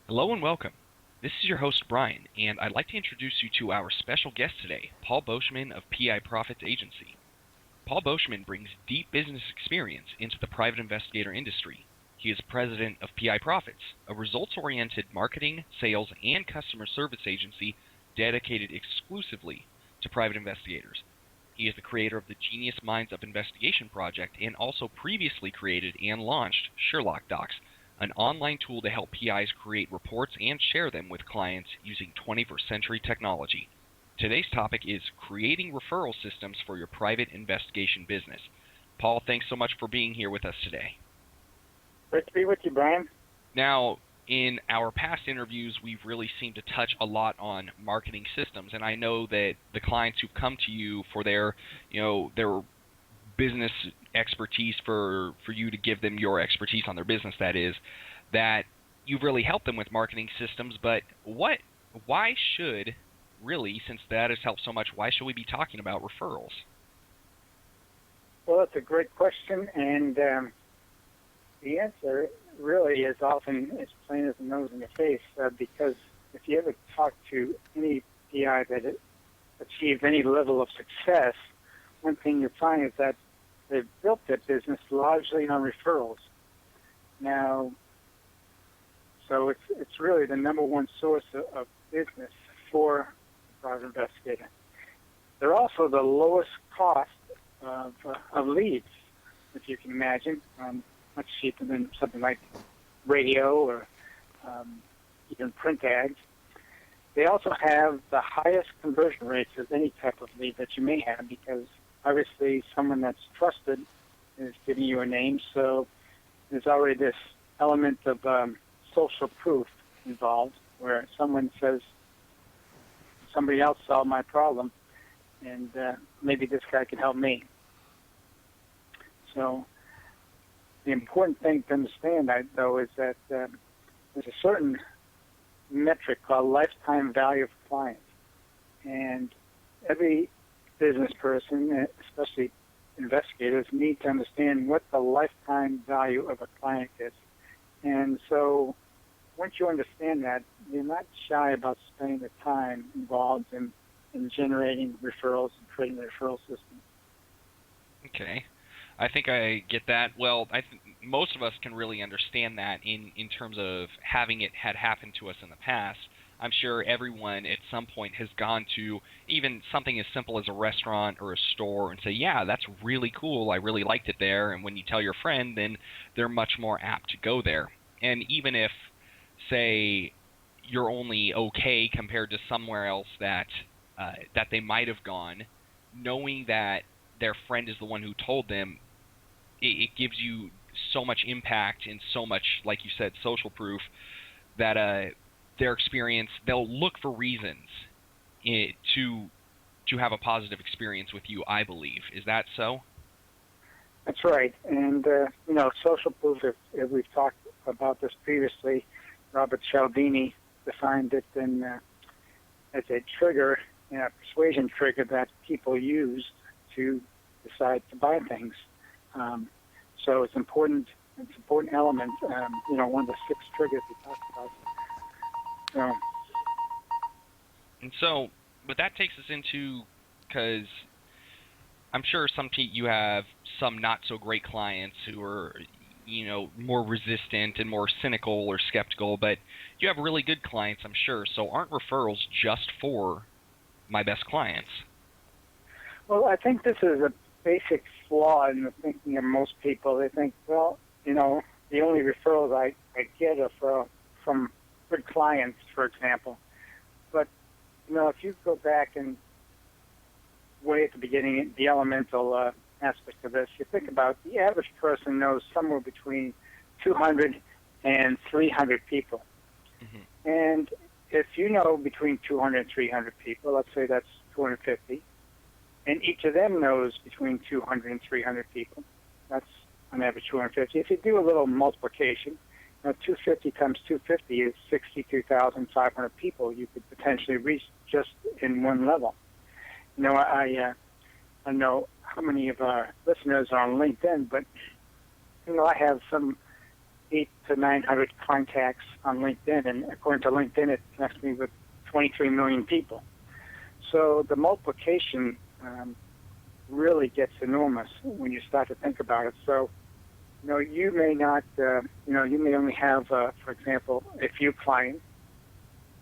Hello and welcome. This is your host Brian, and I'd like to introduce you to our special guest today, Paul Boschman of PI Profits Agency. Paul Boschman brings deep business experience into the private investigator industry. He is president of PI Profits, a results-oriented marketing, sales, and customer service agency dedicated exclusively to private investigators. He is the creator of the Genius Minds of Investigation project and also previously created and launched Sherlock Docs, an online tool to help PIs create reports and share them with clients using 21st century technology. Today's topic is creating referral systems for your private investigation business. Paul, thanks so much for being here with us today. Great to be with you, Brian. Now, in our past interviews, we've really seemed to touch a lot on marketing systems, and I know that the clients who've come to you for their business expertise, for you to give them your expertise on their business, that you've really helped them with marketing systems. But why should, really, since that has helped so much, why should we be talking about referrals? Well, that's a great question, and the answer really is often as plain as the nose in the face, because if you ever talk to any PI that achieved any level of success, one thing you find is that they've built their business largely on referrals. Now, so it's really the number one source of business for a private investigator. They're also the lowest cost of leads, if you can imagine, much cheaper than something like radio or even print ads. They also have the highest conversion rates of any type of lead that you may have, because obviously someone that's trusted is giving you a name, so there's already this element of social proof involved, where someone says, somebody else solved my problem, and maybe this guy can help me. So the important thing to understand, though, is that there's a certain metric called lifetime value for clients, and every business person, especially investigators, need to understand what the lifetime value of a client is. And so once you understand that, you're not shy about spending the time involved in generating referrals and creating a referral system. Okay. I think I get that. Well, most of us can really understand that in terms of having it had happened to us in the past. I'm sure everyone at some point has gone to even something as simple as a restaurant or a store and say, yeah, that's really cool, I really liked it there. And when you tell your friend, then they're much more apt to go there. And even if, say, you're only okay compared to somewhere else that they might have gone, knowing that their friend is the one who told them, it gives you so much impact and so much, like you said, social proof, that their experience, they'll look for reasons to have a positive experience with you, I believe. Is that so? That's right. And, social proof, if we've talked about this previously, Robert Cialdini defined it as a trigger, a persuasion trigger that people use to decide to buy things. So it's important element, one of the 6 triggers we talked about. But that takes us into, because I'm sure you have some not so great clients who are, more resistant and more cynical or skeptical, but you have really good clients, I'm sure. So aren't referrals just for my best clients? Well, I think this is a basic flaw in the thinking of most people. They think, well, the only referrals I get are from good clients, for example. But, if you go back and way at the beginning, the elemental aspect of this, you think about the average person knows somewhere between 200 and 300 people. Mm-hmm. And if you know between 200 and 300 people, let's say that's 250, and each of them knows between 200 and 300 people, that's on average 250. If you do a little multiplication, 250 times 250 is 62,500 people you could potentially reach just in one level. I know how many of our listeners are on LinkedIn, but I have some to 900 contacts on LinkedIn, and according to LinkedIn, it connects me with 23 million people. So the multiplication really gets enormous when you start to think about it. So, you may not, you may only have, for example, a few clients,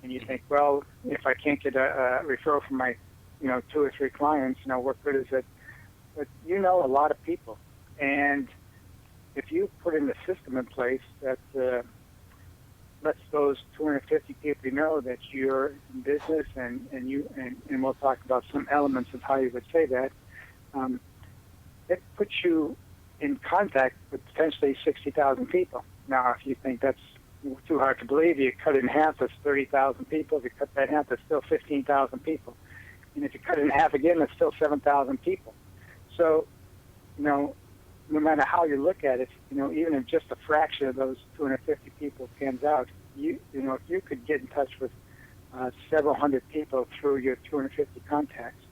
and you think, well, if I can't get a referral from my, 2 or 3 clients, what good is it? But a lot of people, and if you put in the system in place that lets those 250 people know that you're in business, and we'll talk about some elements of how you would say that, it puts you in contact with potentially 60,000 people. Now, if you think that's too hard to believe, you cut it in half, that's 30,000 people. If you cut that in half, that's still 15,000 people. And if you cut it in half again, that's still 7,000 people. So, no matter how you look at it, even if just a fraction of those 250 people pans out, if you could get in touch with several hundred people through your 250 contacts,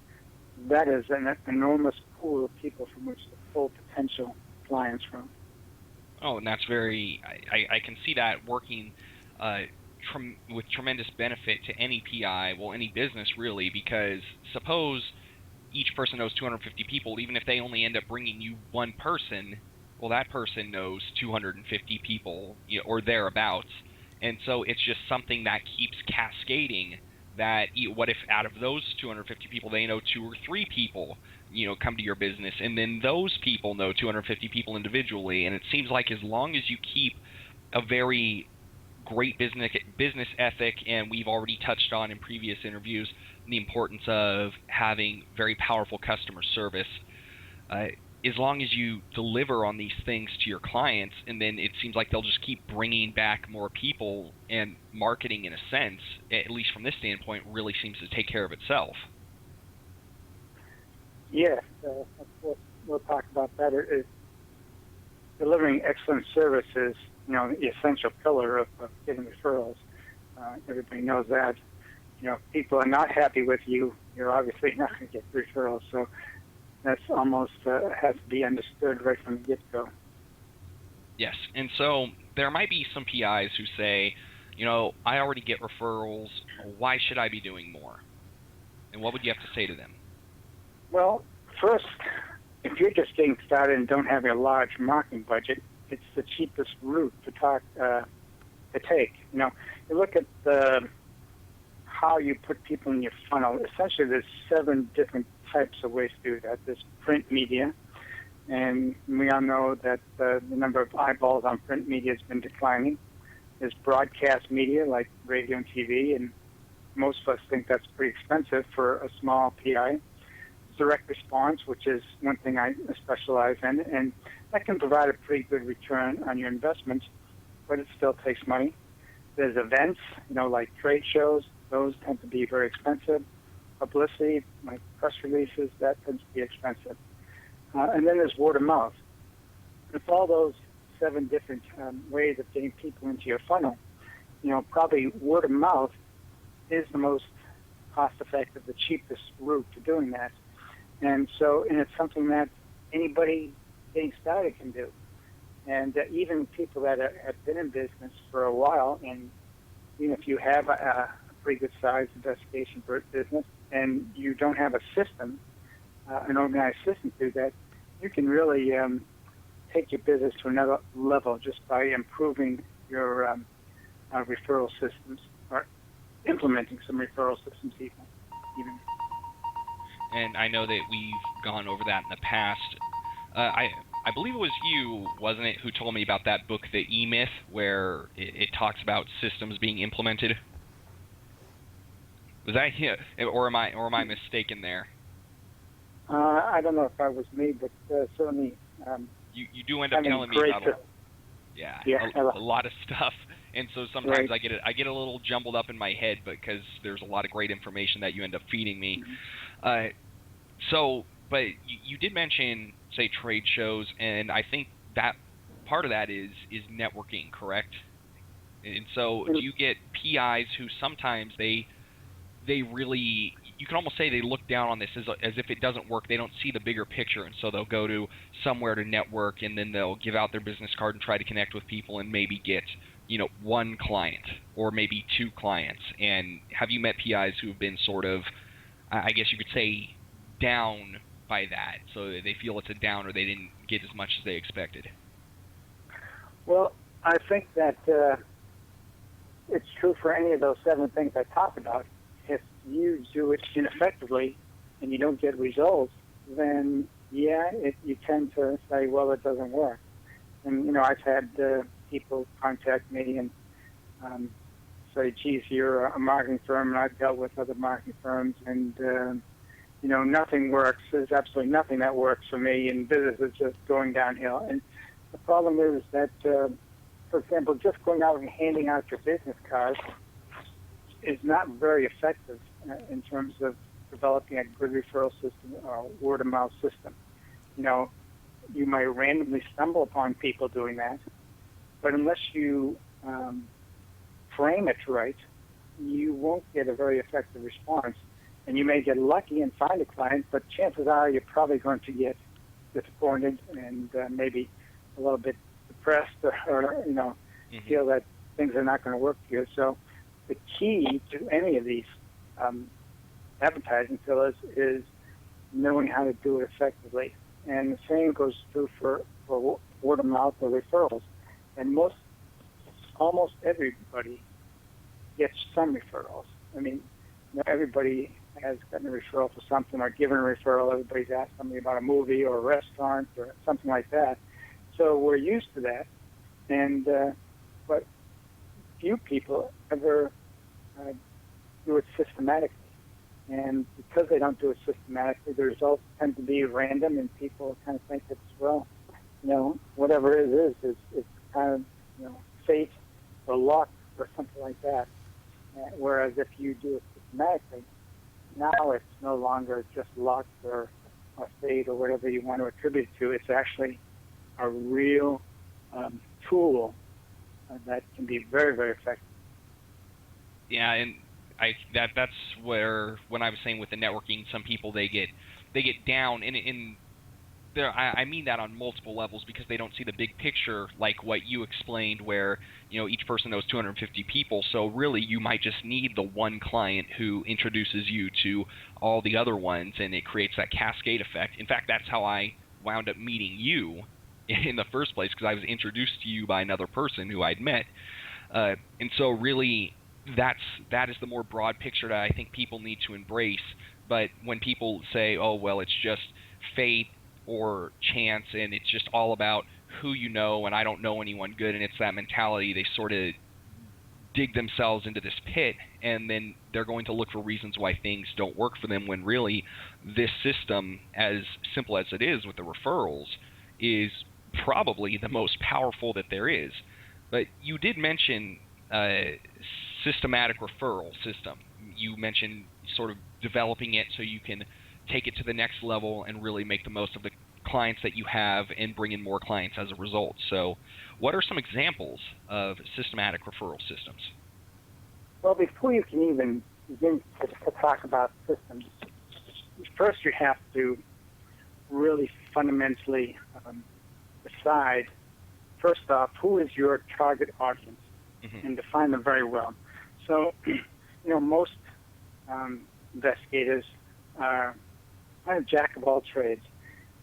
that is an enormous pool of people from which to pull potential clients from. Oh, and that's I can see that working with tremendous benefit to any PI, well, any business really, because suppose each person knows 250 people, even if they only end up bringing you one person, well, that person knows 250 people, or thereabouts. And so it's just something that keeps cascading, that what if out of those 250 people, they know 2 or 3 people, come to your business, and then those people know 250 people individually. And it seems like as long as you keep a very great business ethic, and we've already touched on in previous interviews the importance of having very powerful customer service, as long as you deliver on these things to your clients, and then it seems like they'll just keep bringing back more people, and marketing, in a sense, at least from this standpoint, really seems to take care of itself. Yeah, we'll talk about that. Delivering excellent service is, the essential pillar of getting referrals. Everybody knows that. If people are not happy with you, you're obviously not going to get referrals. So that's almost has to be understood right from the get-go. Yes, and so there might be some PIs who say, I already get referrals. Why should I be doing more? And what would you have to say to them? Well, first, if you're just getting started and don't have a large marketing budget, it's the cheapest route to take. You look at how you put people in your funnel. Essentially, there's 7 different types of ways to do that. There's print media, and we all know that the number of eyeballs on print media has been declining. There's broadcast media like radio and TV, and most of us think that's pretty expensive for a small PI. Direct response, which is one thing I specialize in, and that can provide a pretty good return on your investment, but it still takes money. There's events, like trade shows. Those tend to be very expensive. Publicity, like press releases, that tends to be expensive. And then there's word of mouth. With all those 7 different ways of getting people into your funnel, probably word of mouth is the most cost-effective, the cheapest route to doing that. And it's something that anybody getting started can do. And even people that have been in business for a while, and even if you have a pretty good sized investigation business and you don't have a system, an organized system to do that, you can really take your business to another level just by improving your referral systems, or implementing some referral systems even. And I know that we've gone over that in the past. I believe it was you, wasn't it, who told me about that book, The E-Myth, where it talks about systems being implemented? Was that you, or am I mistaken there? I don't know if that was me, but certainly. You do end up telling me about a lot of stuff, and so sometimes I get a little jumbled up in my head because there's a lot of great information that you end up feeding me. Mm-hmm. But you did mention, say, trade shows, and I think that part of that is networking, correct? And so do you get PIs who sometimes they they really, you can almost say they look down on this as if it doesn't work. They don't see the bigger picture, and so they'll go to somewhere to network, and then they'll give out their business card and try to connect with people and maybe get, one client or maybe two clients. And have you met PIs who have been sort of, I guess you could say, down by that, so they feel it's a down or they didn't get as much as they expected? Well, I think that it's true for any of those 7 things I talked about. If you do it ineffectively and you don't get results, then you tend to say, well, it doesn't work. And I've had people contact me and say, geez, you're a marketing firm, and I've dealt with other marketing firms, and nothing works. There's absolutely nothing that works for me, and business is just going downhill. And the problem is that, for example, just going out and handing out your business cards is not very effective in terms of developing a good referral system or word-of-mouth system. You might randomly stumble upon people doing that, but unless you frame it right, you won't get a very effective response. And you may get lucky and find a client, but chances are you're probably going to get disappointed and maybe a little bit depressed or feel that things are not going to work for you. So the key to any of these advertising pillars is knowing how to do it effectively. And the same goes true for word of mouth or referrals. And almost everybody gets some referrals. I mean, everybody has gotten a referral for something or given a referral. Everybody's asked somebody about a movie or a restaurant or something like that. So we're used to that. And but few people ever do it systematically. And because they don't do it systematically, the results tend to be random, and people kind of think it's, whatever it is, it's kind of, fate or luck or something like that. Whereas if you do it systematically, now it's no longer just luck or fate or whatever you want to attribute it to. It's actually a real tool that can be very, very effective. Yeah, and that's where, when I was saying with the networking, some people they get down, and there, I mean that on multiple levels, because they don't see the big picture, like what you explained, where each person knows 250 people. So really, you might just need the one client who introduces you to all the other ones, and it creates that cascade effect. In fact, that's how I wound up meeting you in the first place, because I was introduced to you by another person who I'd met. And so really, that is the more broad picture that I think people need to embrace. But when people say, oh, well, it's just fate or chance, and it's just all about who you know, and I don't know anyone good, and it's that mentality, they sort of dig themselves into this pit, and then they're going to look for reasons why things don't work for them, when really this system, as simple as it is with the referrals, is probably the most powerful that there is. But you did mention systematic referral system. You mentioned sort of developing it so you can take it to the next level and really make the most of the clients that you have and bring in more clients as a result. So what are some examples of systematic referral systems? Well, before you can even begin to talk about systems, first you have to really fundamentally decide, first off, who is your target audience, and define them very well. So, most investigators are kind of jack of all trades.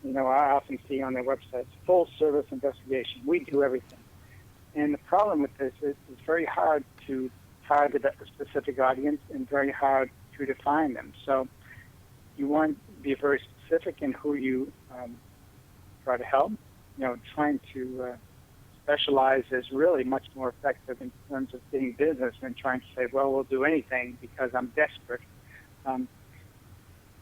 I often see on their websites, full service investigation. We do everything. And the problem with this is it's very hard to target a specific audience and very hard to define them. So you want to be very specific in who you try to help. Trying to specialize is really much more effective in terms of getting business than trying to say, well, we'll do anything because I'm desperate.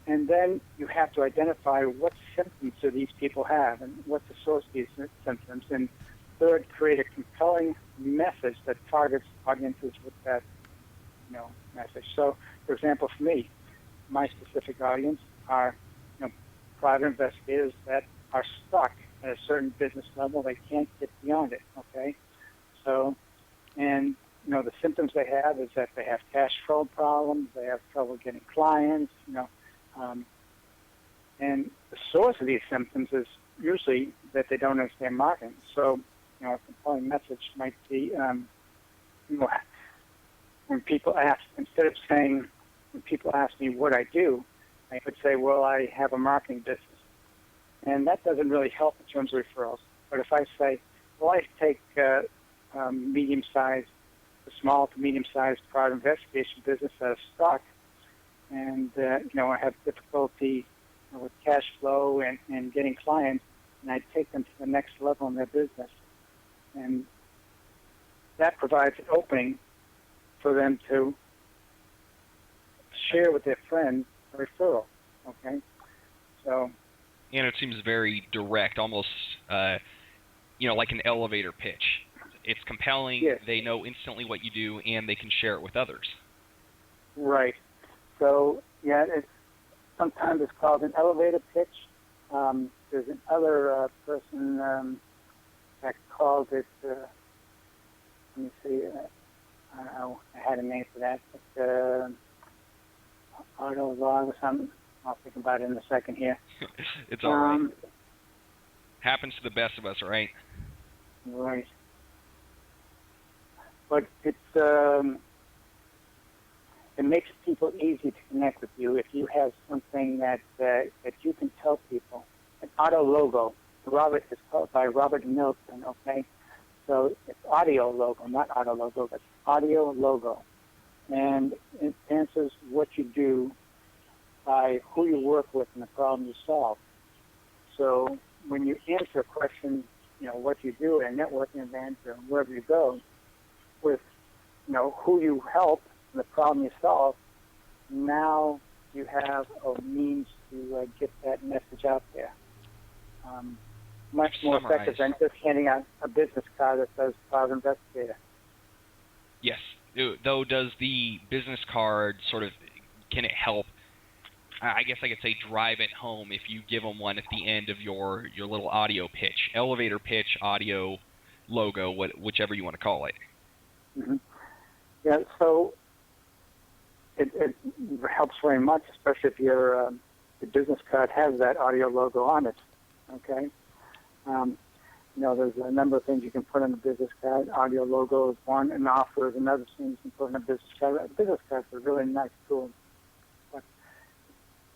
And then you have to identify what symptoms do these people have and what's the source of these symptoms. And third, create a compelling message that targets audiences with that message. So, for example, for me, my specific audience are private investigators that are stuck at a certain business level. They can't get beyond it, okay? So, and the symptoms they have is that they have cash flow problems, they have trouble getting clients, and the source of these symptoms is usually that they don't understand marketing. So, a compelling message might be, when people ask, instead of saying, when people ask me what I do, I could say, well, I have a marketing business. And that doesn't really help in terms of referrals. But if I say, well, I take medium-sized, small to medium-sized fraud investigation business out of stock, and I have difficulty with cash flow and getting clients, and I take them to the next level in their business. And that provides an opening for them to share with their friends a referral, okay? So, and it seems very direct, almost, like an elevator pitch. It's compelling, yes. They know instantly what you do, and they can share it with others. Right. So, sometimes it's called an elevator pitch. There's another person that called it, let me see, I don't know, I had a name for that, but auto log or something. I'll think about it in a second here. It's all right. Happens to the best of us, right? Right. But it makes people easy to connect with you if you have something that you can tell people. An auto logo. Robert is called by Robert Milton, okay? So it's audio logo, not auto logo, but audio logo. And it answers what you do by who you work with and the problem you solve. So when you answer a question, what you do at a networking event or wherever you go, with, who you help and the problem you solve, now you have a means to get that message out there. Much more effective than just handing out a business card that says Cloud Investigator. Yes. Though, does the business card can it help, I guess I could say, drive it home if you give them one at the end of your little audio pitch, elevator pitch, audio logo, whichever you want to call it? Mm-hmm. Yeah, so it helps very much, especially if your business card has that audio logo on it, okay? There's a number of things you can put on a business card. Audio logo is one, and offer is another thing you can put on a business card. A business card is a really nice tool. But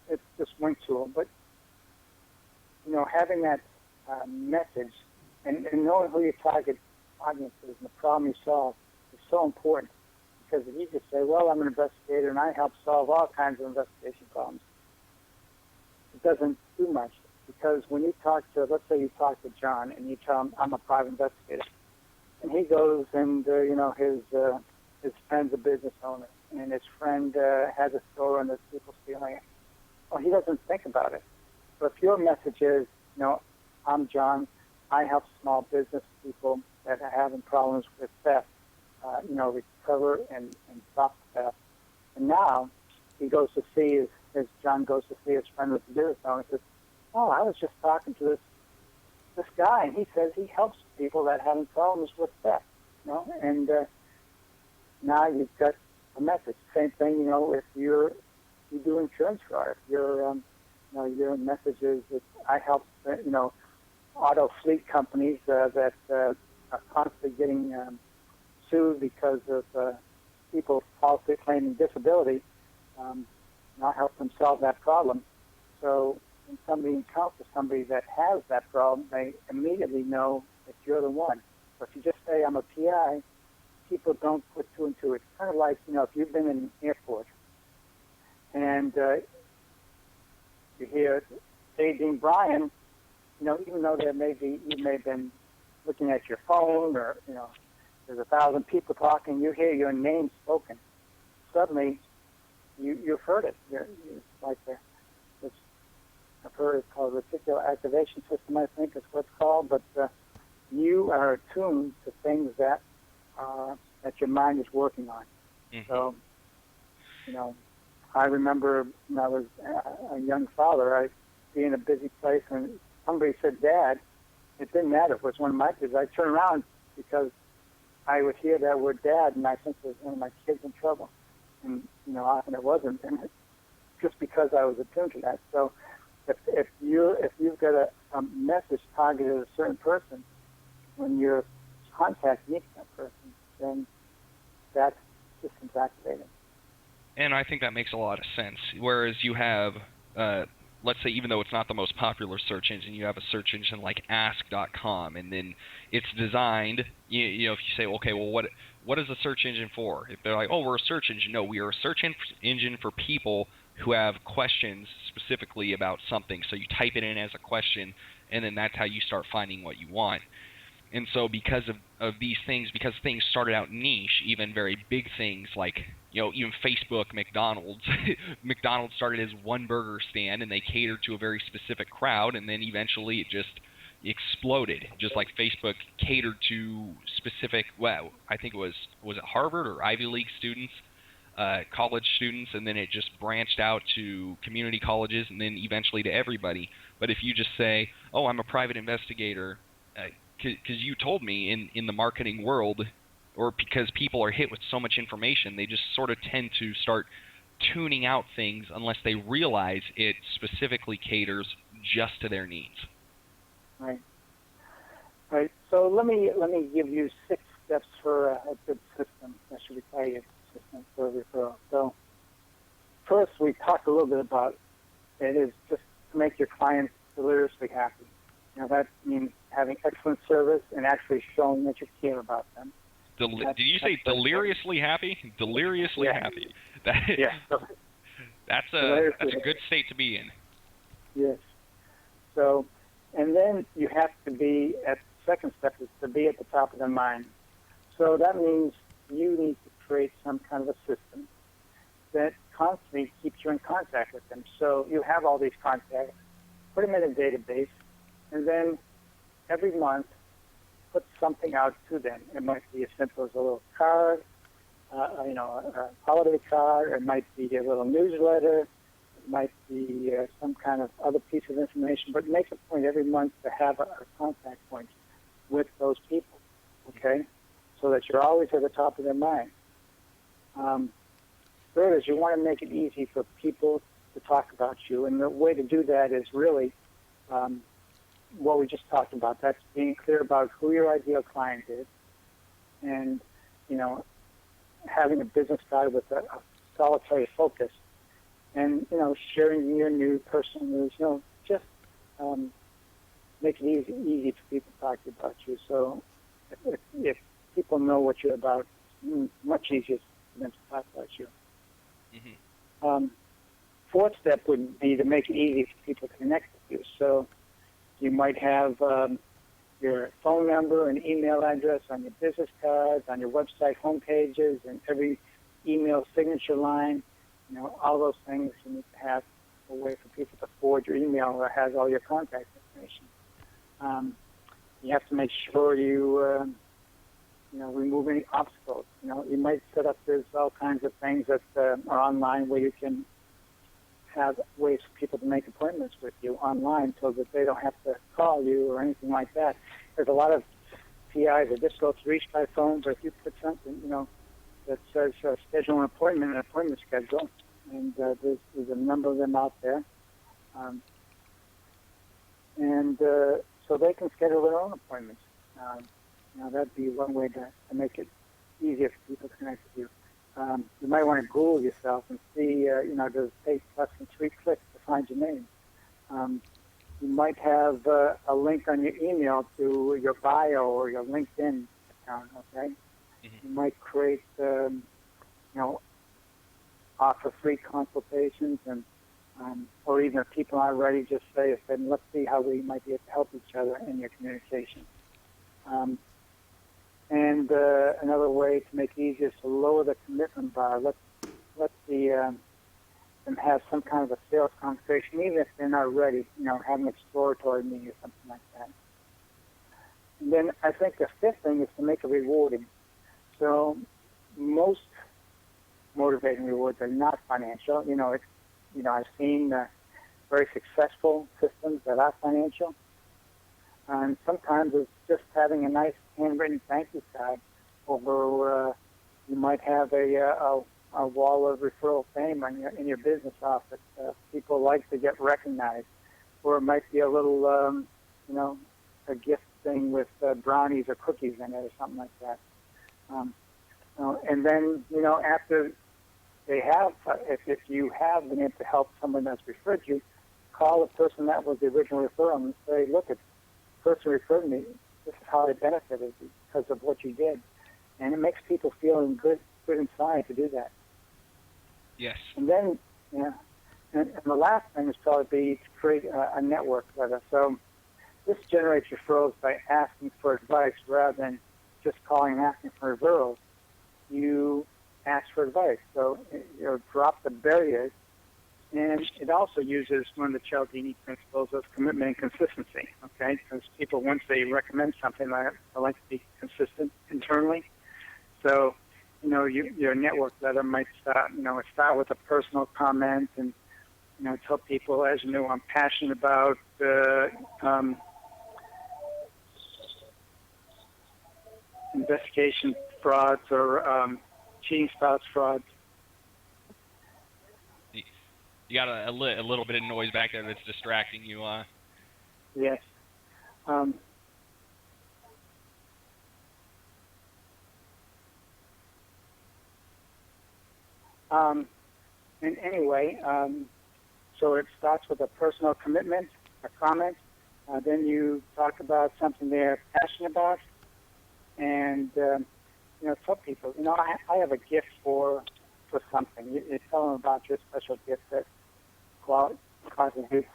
it's just one tool. But, having that message and knowing who your target audience is and the problem you solve is so important. Because if you just say, well, I'm an investigator and I help solve all kinds of investigation problems, it doesn't do much. Because when you talk to, let's say you talk to John and you tell him, I'm a private investigator, and he goes and, his friend's a business owner, and his friend has a store and there's people stealing it. Well, he doesn't think about it. But if your message is, I'm John, I help small business people that are having problems with theft, recover and stop theft. And now he goes to see John goes to see his friend with the business owner and says, oh, I was just talking to this guy, and he says he helps people that are having problems with theft, and now you've got a message. Same thing, if you do insurance fraud, your message is that I help, auto fleet companies that are constantly getting sued because of people falsely claiming disability, not help them solve that problem. So when somebody encounters somebody that has that problem, they immediately know that you're the one. But if you just say, I'm a PI, people don't put two and two. It's kind of like, if you've been in an airport and you hear J. Dean Bryan, even though you may have been looking at your phone or, there's 1,000 people talking, you hear your name spoken. Suddenly, you've heard it. It's like I've heard it's called reticular activation system, I think is what it's called, but you are attuned to things that your mind is working on. Mm-hmm. So, I remember when I was a young father, I'd be in a busy place and somebody said, Dad, it didn't matter if it was one of my kids. I'd turn around because I would hear that word dad, and I think that one of my kids in trouble. And, often it wasn't, and just because I was attuned to that. So if you've got a message targeted at a certain person, when your contact meets that person, then that system's activated. And I think that makes a lot of sense. Whereas you have, let's say, even though it's not the most popular search engine, you have a search engine like Ask.com, and then it's designed. If you say, okay, well, what is a search engine for? If they're like, oh, we're a search engine, no, we are a search engine for people who have questions specifically about something. So you type it in as a question, and then that's how you start finding what you want. And so because of these things, because things started out niche, even very big things like, even Facebook, McDonald's. McDonald's started as one burger stand, and they catered to a very specific crowd, and then eventually it just exploded. Just like Facebook catered to specific, I think was it Harvard or Ivy League students, college students, and then it just branched out to community colleges, and then eventually to everybody. But if you just say, oh, I'm a private investigator, because you told me in the marketing world, or because people are hit with so much information, they just sort of tend to start tuning out things unless they realize it specifically caters just to their needs. Right. Right. So let me give you 6 steps for a good system. That should require a system for referral. So first, we talked a little bit about it is just to make your clients deliriously happy. That means having excellent service and actually showing that you care about them. Did you say deliriously happy? Deliriously happy. Yeah. That's a good state to be in. Yes. So, and then you have to be at the second step is to be at the top of their mind. So that means you need to create some kind of a system that constantly keeps you in contact with them. So you have all these contacts, put them in a database, and then every month put something out to them. It might be as simple as a little card, a holiday card. It might be a little newsletter. It might be some kind of other piece of information. But make a point every month to have a contact point with those people, okay, so that you're always at the top of their mind. Third is you want to make it easy for people to talk about you, and the way to do that is really what we just talked about. That's being clear about who your ideal client is, and having a business card with a solitary focus, and sharing your new personal news. Just make it easy for people to talk about you. So if people know what you're about, it's much easier for them to talk about you. Mm-hmm. Fourth step would be to make it easy for people to connect with you. So you might have your phone number and email address on your business cards, on your website homepages, and every email signature line. All those things you need to have a way for people to forward your email that has all your contact information. You have to make sure you remove any obstacles. You might set up there's all kinds of things that are online where you can have ways for people to make appointments with you online so that they don't have to call you or anything like that. There's a lot of PIs that just go to reach by phone, but if you put something, that says schedule an appointment schedule, and there's a number of them out there. So they can schedule their own appointments. That'd be one way to make it easier for people to connect with you. You might want to Google yourself and see, does it take less than 3 clicks to find your name? You might have a link on your email to your bio or your LinkedIn account, okay? Mm-hmm. You might create, offer free consultations, and or even if people aren't ready, just say, let's see how we might be able to help each other in your communication. And another way to make it easier is to lower the commitment bar. Let them have some kind of a sales conversation, even if they're not ready. Have an exploratory meeting or something like that. And then I think the fifth thing is to make it rewarding. So most motivating rewards are not financial. I've seen very successful systems that are financial. And sometimes it's just having a nice handwritten thank you card or you might have a wall of referral fame in your business office. People like to get recognized, or it might be a little, a gift thing with brownies or cookies in it or something like that. And then, after they have, if you have been able to help someone that's referred you, call the person that was the original referral and say, look, the person referred me. This is how I benefited because of what you did. And it makes people feel good inside to do that. Yes. And then, and the last thing is probably to create a network letter. So this generates referrals by asking for advice rather than just calling and asking for referrals. You ask for advice. So drop the barriers. And it also uses one of the Cialdini principles of commitment and consistency, okay? Because people, once they recommend something, they like to be consistent internally. So, your network letter might start with a personal comment and, tell people, as you know, I'm passionate about investigation frauds or cheating spouse frauds. You got a little bit of noise back there that's distracting you. Yes. And anyway, so it starts with a personal commitment, a comment. Then you talk about something they're passionate about, and tell people, I have a gift for something. You tell them about your special gift that causes you.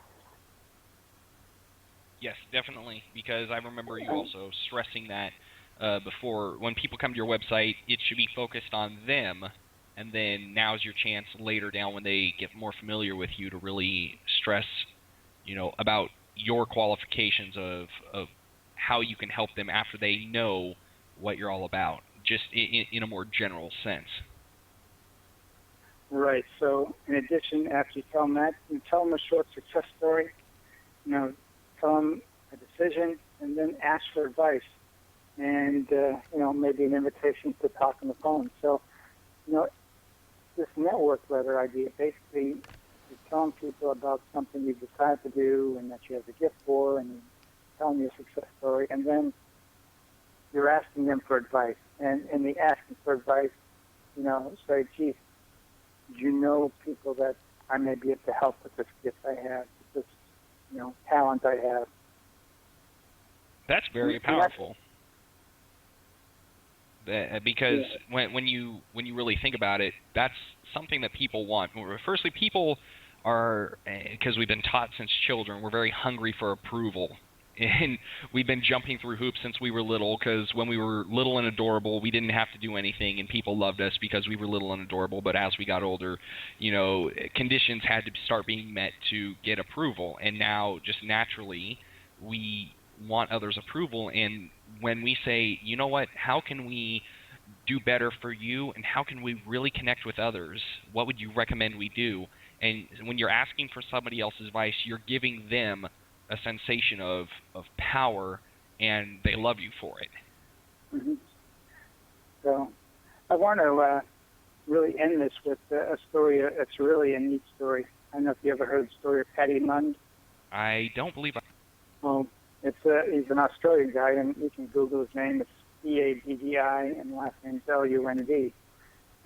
Yes, definitely, because I remember you also stressing that before. When people come to your website, it should be focused on them, and then now's your chance later down when they get more familiar with you to really stress, about your qualifications of how you can help them after they know what you're all about, just in a more general sense. Right. So in addition, after you tell them that, you tell them a short success story, tell them a decision, and then ask for advice, and maybe an invitation to talk on the phone. So, this network letter idea, basically, you're telling people about something you've decided to do and that you have a gift for, and you're telling your success story, and then you're asking them for advice. And in the asking for advice, say, geez, people that I may be able to help with this gift I have, this, talent I have. That's very powerful. Because when you really think about it, that's something that people want. Firstly, people are, because we've been taught since children, we're very hungry for approval. And we've been jumping through hoops since we were little, because when we were little and adorable, we didn't have to do anything, and people loved us because we were little and adorable. But as we got older, conditions had to start being met to get approval. And now, just naturally, we want others' approval. And when we say, you know what, how can we do better for you, and how can we really connect with others? What would you recommend we do? And when you're asking for somebody else's advice, you're giving them a sensation of power, and they love you for it. Mm-hmm. So I want to really end this with a story. It's really a neat story. I don't know if you ever heard the story of Paddy Lund. I don't believe I... Well, he's an Australian guy, and you can Google his name. It's E-A-D-D-I, and last name's L-U-N-D.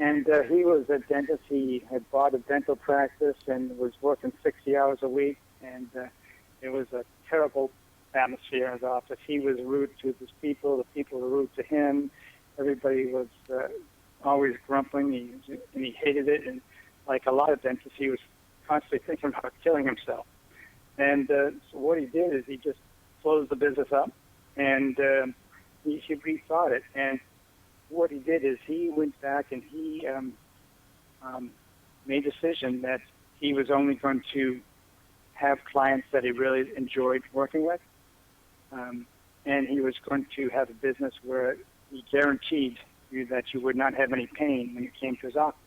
And he was a dentist. He had bought a dental practice and was working 60 hours a week, and it was a terrible atmosphere in his office. He was rude to his people. The people were rude to him. Everybody was always grumbling. He hated it. And like a lot of dentists, he was constantly thinking about killing himself. And so what he did is he just closed the business up, and he rethought it. And what he did is he went back and he made a decision that he was only going to have clients that he really enjoyed working with, and he was going to have a business where he guaranteed you that you would not have any pain when you came to his office.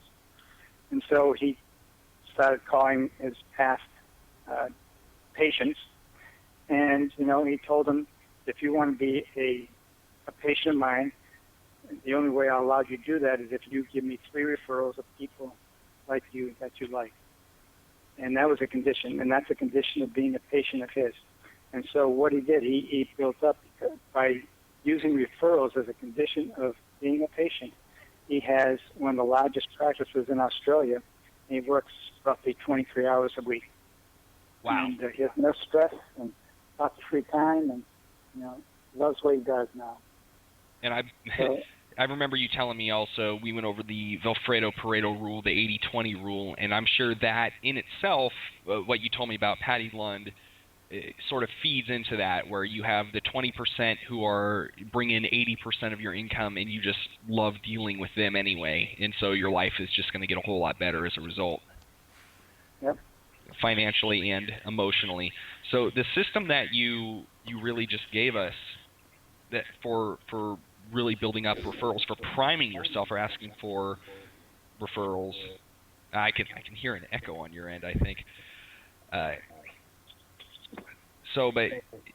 And so he started calling his past patients, and he told them, if you want to be a patient of mine, the only way I'll allow you to do that is if you give me 3 referrals of people like you that you like. And that was a condition, and that's a condition of being a patient of his. And so what he did, he built up by using referrals as a condition of being a patient. He has one of the largest practices in Australia, and he works roughly 23 hours a week. Wow. And he has no stress and lots of free time, and loves what he does now. And I remember you telling me also, we went over the Vilfredo-Pareto rule, the 80-20 rule, and I'm sure that in itself, what you told me about Patty Lund, sort of feeds into that, where you have the 20% who are bring in 80% of your income, and you just love dealing with them anyway, and so your life is just going to get a whole lot better as a result. Yep. Financially and emotionally. So the system that you really just gave us, that for really building up referrals, for priming yourself, for asking for referrals. I can hear an echo on your end, I think. But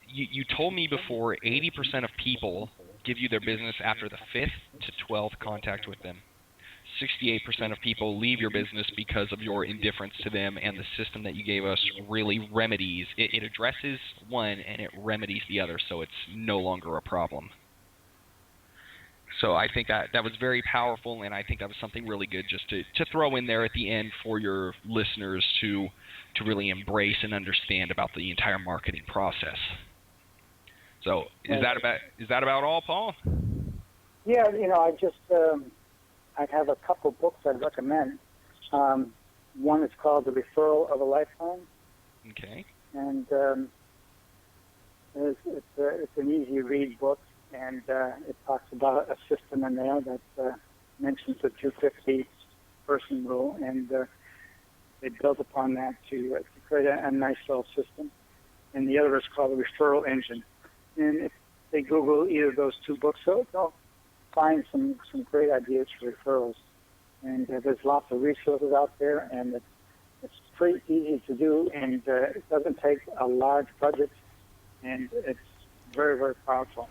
you told me before 80% of people give you their business after the 5th to 12th contact with them. 68% of people leave your business because of your indifference to them, and the system that you gave us really remedies. It addresses one and it remedies the other, so it's no longer a problem. So I think that was very powerful, and I think that was something really good just to throw in there at the end for your listeners to really embrace and understand about the entire marketing process. So is that about all, Paul? Yeah, I just I have a couple books I'd recommend. One is called The Referral of a Lifetime. Okay. And it's an easy read book. And it talks about a system in there that mentions the 250-person rule, and they built upon that to create a nice little system. And the other is called the Referral Engine. And if they Google either of those 2 books, they'll find some great ideas for referrals. And there's lots of resources out there, and it's pretty easy to do, and it doesn't take a large budget, and it's very, very powerful.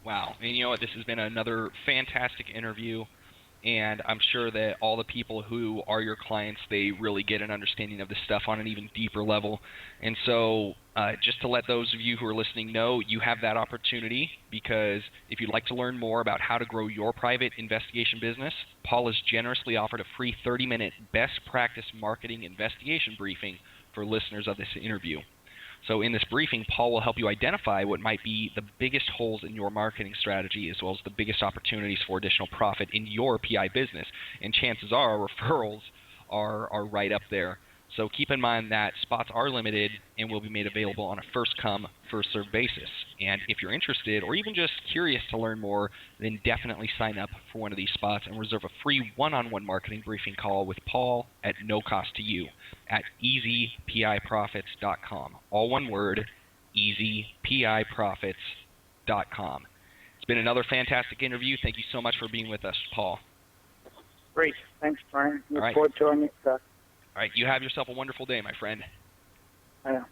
Wow. And you know what? This has been another fantastic interview, and I'm sure that all the people who are your clients, they really get an understanding of this stuff on an even deeper level. And so just to let those of you who are listening know, you have that opportunity, because if you'd like to learn more about how to grow your private investigation business, Paul has generously offered a free 30-minute best practice marketing investigation briefing for listeners of this interview. So in this briefing, Paul will help you identify what might be the biggest holes in your marketing strategy, as well as the biggest opportunities for additional profit in your PI business. And chances are referrals are right up there. So keep in mind that spots are limited and will be made available on a first-come, first-served basis. And if you're interested or even just curious to learn more, then definitely sign up for one of these spots and reserve a free one-on-one marketing briefing call with Paul at no cost to you at easypiprofits.com. All one word, easypiprofits.com. It's been another fantastic interview. Thank you so much for being with us, Paul. Great. Thanks, Brian. Look All right. forward to our next talk. All right. You have yourself a wonderful day, my friend. Yeah.